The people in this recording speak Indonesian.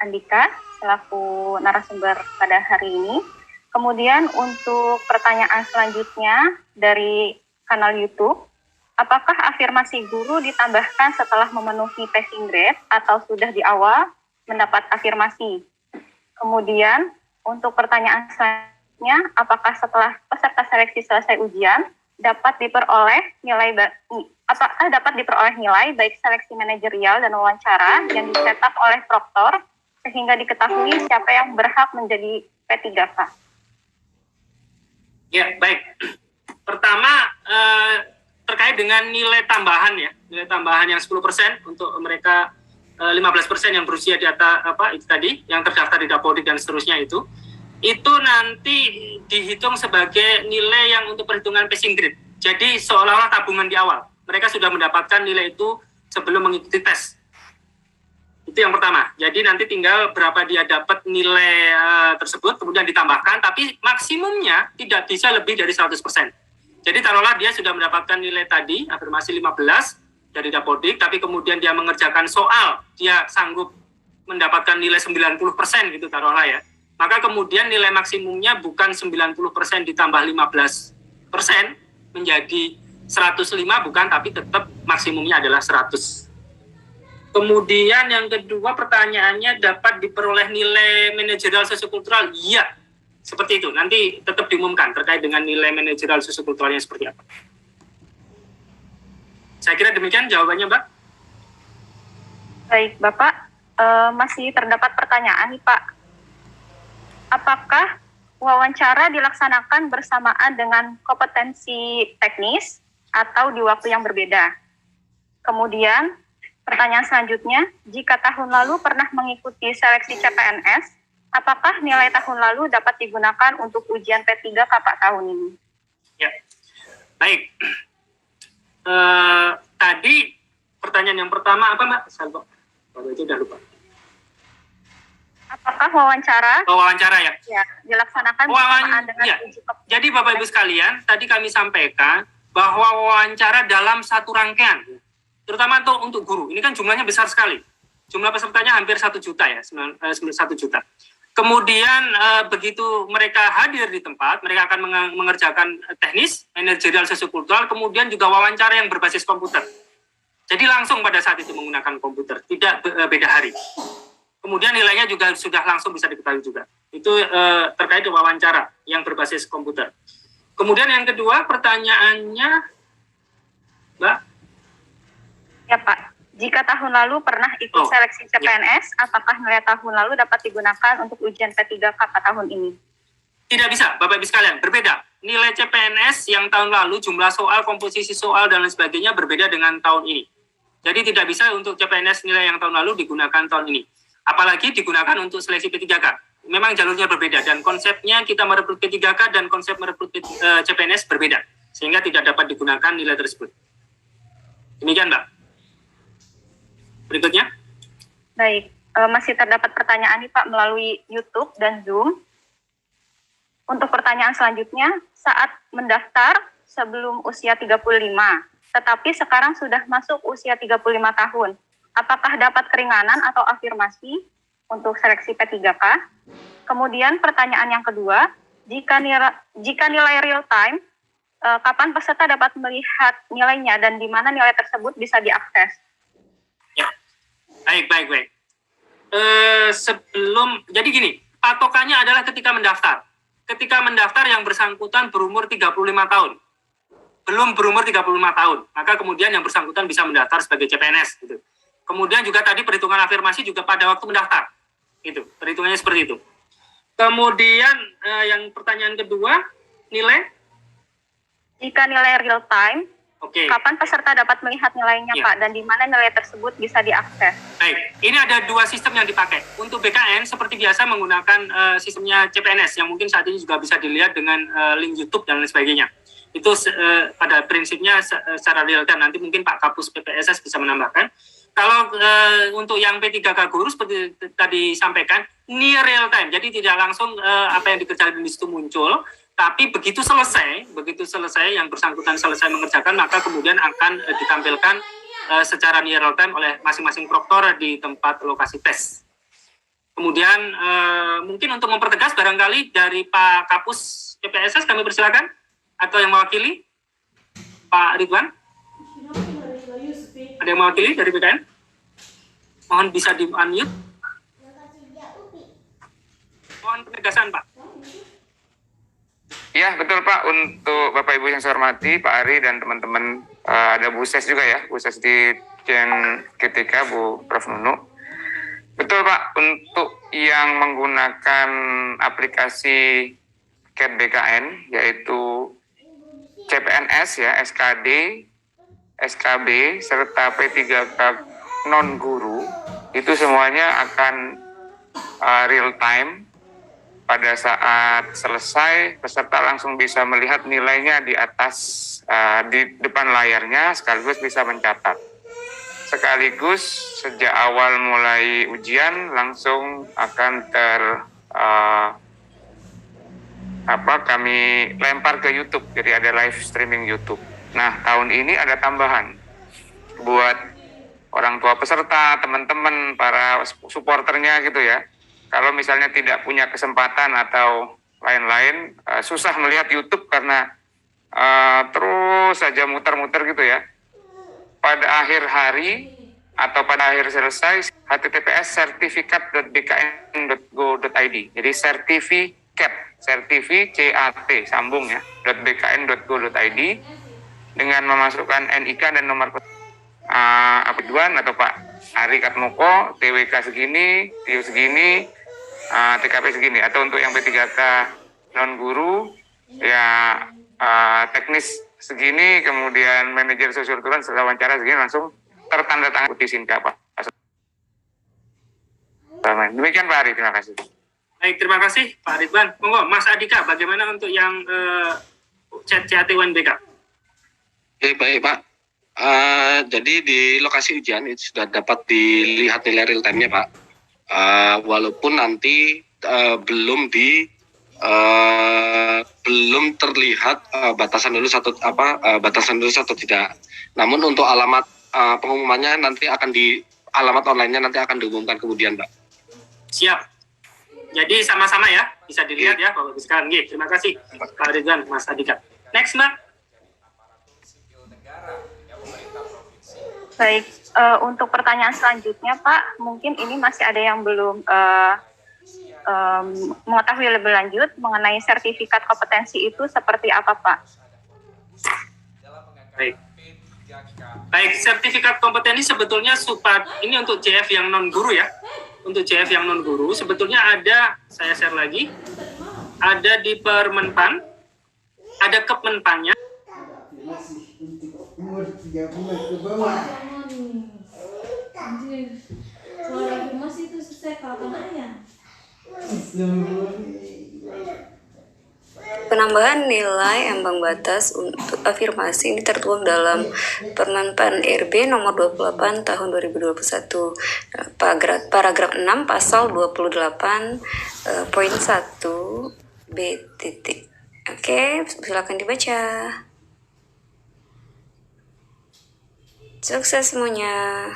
Andika selaku narasumber pada hari ini. Kemudian untuk pertanyaan selanjutnya dari kanal YouTube, apakah afirmasi guru ditambahkan setelah memenuhi passing grade atau sudah di awal mendapat afirmasi? Kemudian untuk pertanyaan selanjutnya, apakah setelah peserta seleksi selesai ujian dapat diperoleh nilai baik seleksi manajerial dan wawancara yang dicetak oleh proktor sehingga diketahui siapa yang berhak menjadi P3K? Ya, baik. Pertama, terkait dengan nilai tambahan ya, nilai tambahan yang 10% untuk mereka 15% yang berusia di atas itu tadi, yang terdaftar di Dapodik dan seterusnya itu nanti dihitung sebagai nilai yang untuk perhitungan passing grade. Jadi seolah-olah tabungan di awal. Mereka sudah mendapatkan nilai itu sebelum mengikuti tes. Itu yang pertama. Jadi nanti tinggal berapa dia dapat nilai tersebut, kemudian ditambahkan, tapi maksimumnya tidak bisa lebih dari 100%. Jadi taruhlah dia sudah mendapatkan nilai tadi, afirmasi 15 dari Dapodik, tapi kemudian dia mengerjakan soal, dia sanggup mendapatkan nilai 90% gitu taruhlah ya. Maka kemudian nilai maksimumnya bukan 90% ditambah 15% menjadi 105 bukan, tapi tetap maksimumnya adalah 100. Kemudian yang kedua pertanyaannya, dapat diperoleh nilai manajerial sosiokultural? Iya, seperti itu. Nanti tetap diumumkan terkait dengan nilai manajerial sosiokulturalnya seperti apa. Saya kira demikian jawabannya, Mbak. Baik, Bapak. Masih terdapat pertanyaan nih, Pak. Apakah wawancara dilaksanakan bersamaan dengan kompetensi teknis atau di waktu yang berbeda? Kemudian, pertanyaan selanjutnya, jika tahun lalu pernah mengikuti seleksi CPNS, apakah nilai tahun lalu dapat digunakan untuk ujian P3K Pak tahun ini? Ya, baik. Tadi pertanyaan yang pertama apa, Mbak? Saya itu udah lupa. Apakah wawancara? Wawancara ya? Ya, dilaksanakan bersamaan dengan uji kompetensi. Jadi Bapak Ibu sekalian, tadi kami sampaikan bahwa wawancara dalam satu rangkaian, terutama untuk guru, ini kan jumlahnya besar sekali. Jumlah pesertanya hampir 1 juta ya, 1 juta. Kemudian begitu mereka hadir di tempat, mereka akan mengerjakan teknis, manajerial sosiokultural, kemudian juga wawancara yang berbasis komputer. Jadi langsung pada saat itu menggunakan komputer, tidak beda hari. Kemudian nilainya juga sudah langsung bisa diketahui juga. Itu terkait dengan wawancara yang berbasis komputer. Kemudian yang kedua pertanyaannya, Mbak? Ya Pak, jika tahun lalu pernah ikut seleksi CPNS, apakah nilai tahun lalu dapat digunakan untuk ujian P3K tahun ini? Tidak bisa, Bapak Ibu sekalian, berbeda. Nilai CPNS yang tahun lalu, jumlah soal, komposisi soal, dan lain sebagainya berbeda dengan tahun ini. Jadi tidak bisa untuk CPNS nilai yang tahun lalu digunakan tahun ini. Apalagi digunakan untuk seleksi P3K. Memang jalurnya berbeda, dan konsepnya kita merekrut P3K dan konsep merekrut CPNS berbeda. Sehingga tidak dapat digunakan nilai tersebut. Demikian, Mbak. Berikutnya. Baik, masih terdapat pertanyaan nih Pak melalui YouTube dan Zoom. Untuk pertanyaan selanjutnya, saat mendaftar sebelum usia 35, tetapi sekarang sudah masuk usia 35 tahun, apakah dapat keringanan atau afirmasi untuk seleksi P3K? Kemudian pertanyaan yang kedua, jika nilai real time, kapan peserta dapat melihat nilainya dan di mana nilai tersebut bisa diakses? Ya, baik. Jadi gini, patokannya adalah ketika mendaftar. Ketika mendaftar yang bersangkutan berumur 35 tahun. Belum berumur 35 tahun, maka kemudian yang bersangkutan bisa mendaftar sebagai CPNS. Gitu. Kemudian juga tadi perhitungan afirmasi juga pada waktu mendaftar. Itu, perhitungannya seperti itu. Kemudian yang pertanyaan kedua, nilai? Jika nilai real time, kapan peserta dapat melihat nilainya Pak, dan di mana nilai tersebut bisa diakses? Baik, ini ada 2 sistem yang dipakai. Untuk BKN seperti biasa menggunakan sistemnya CPNS yang mungkin saat ini juga bisa dilihat dengan link YouTube dan lain sebagainya. Itu pada prinsipnya secara real time. Nanti mungkin Pak Kapus PPSS bisa menambahkan. Kalau untuk yang P3K guru seperti tadi sampaikan, near real time. Jadi tidak langsung apa yang dikerjakan di situ muncul, tapi begitu selesai yang bersangkutan selesai mengerjakan, maka kemudian akan ditampilkan secara near real time oleh masing-masing proktor di tempat lokasi tes. Kemudian mungkin untuk mempertegas barangkali dari Pak Kapus PPSS kami persilakan, atau yang mewakili Pak Ridwan. Ada yang mewakili dari BKN? Mohon bisa di-unmute. Mohon penegasan, Pak. Ya, betul Pak. Untuk Bapak Ibu yang saya hormati, Pak Ari dan teman-teman, ada Bu Ses juga ya, Bu Ses di Jen GTK, Bu Prof. Nunu. Betul Pak, untuk yang menggunakan aplikasi CAT BKN, yaitu CPNS ya, SKD, SKB, serta P3K non-guru, itu semuanya akan real time. Pada saat selesai, peserta langsung bisa melihat nilainya di atas, di depan layarnya, sekaligus bisa mencatat. Sekaligus sejak awal mulai ujian langsung akan kami lempar ke YouTube, jadi ada live streaming YouTube. Nah, tahun ini ada tambahan buat orang tua peserta, teman-teman, para supporternya gitu ya. Kalau misalnya tidak punya kesempatan atau lain-lain, susah melihat YouTube karena terus saja muter-muter gitu ya. Pada akhir hari atau pada akhir selesai, https sertifikat.bkn.go.id. Jadi sertifikat, sambung ya, .bkn.go.id dengan memasukkan NIK dan nomor Ridwan atau Pak Ari Katmoko, TWK segini, TIU segini, TKP segini, atau untuk yang P3K non guru ya teknis segini, kemudian manajer sosial turun setelah wawancara segini, langsung tertanda tangan putih Sinka Pak. Demikian Pak Ari, terima kasih. Baik, terima kasih Pak Ridwan. Monggo Mas Adika, bagaimana untuk yang CAT UNBK? Baik Pak. Jadi di lokasi ujian itu sudah dapat dilihat nilai real time-nya Pak. Walaupun nanti belum terlihat batasan lulus atau tidak. Namun untuk alamat pengumumannya nanti alamat online-nya nanti akan diumumkan kemudian Pak. Siap. Jadi sama-sama ya, bisa dilihat ya Bapak Ibu sekalian. Terima kasih Pak Ridwan, Mas Adika. Next Mbak. Baik, untuk pertanyaan selanjutnya Pak, mungkin ini masih ada yang belum mengetahui lebih lanjut mengenai sertifikat kompetensi itu seperti apa Pak? Baik, sertifikat kompetensi sebetulnya ini untuk CF yang non guru ya. Untuk CF yang non guru sebetulnya ada, saya share lagi, ada di Permenpan, ada Kemenpannya. Umur 3 bulan ke bawah. Kalau lagi masih itu selesai kapan aja? Penambahan nilai ambang batas untuk afirmasi ini tertuang dalam Permenpan RB nomor 28 tahun 2021 paragraf 6 pasal 28 poin 1 B titik. Oke, silakan dibaca. Sukses semuanya.